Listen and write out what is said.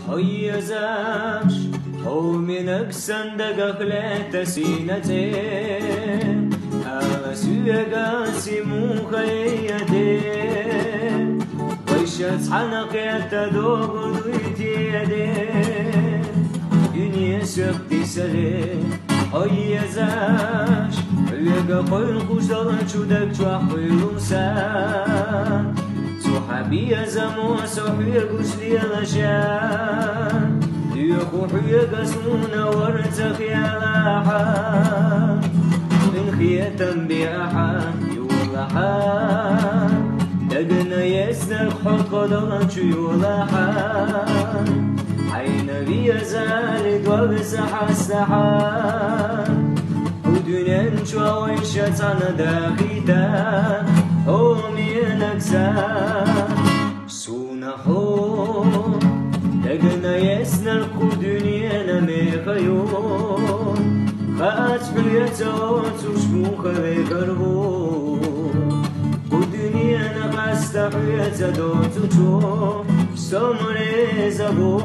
هيا زاش هو منك صندق خلات سينتي أسويق سيمو خيتي ويشت حنق يتدوغ دويتي يدي دنيا سبتي سري هيا زاش لقى قوين خوشدارن شودك جوحوي روسان صحابي يا زمو صحوي قشلي غشان يخو حيق اسمونا ورتخي راحة من خياتا بأحا يولحا دقنا يسنك حق قدران شو يولحا عين بي زالد وبسح السحاب ودنيا نشوى ويشتنا داخيتا هو مينك سان سونا هو دقنا يسنك دنيا نميخيون خات حياتات وشموخ بيقربو ودنيا نقست حياتا دوتو سمري زبو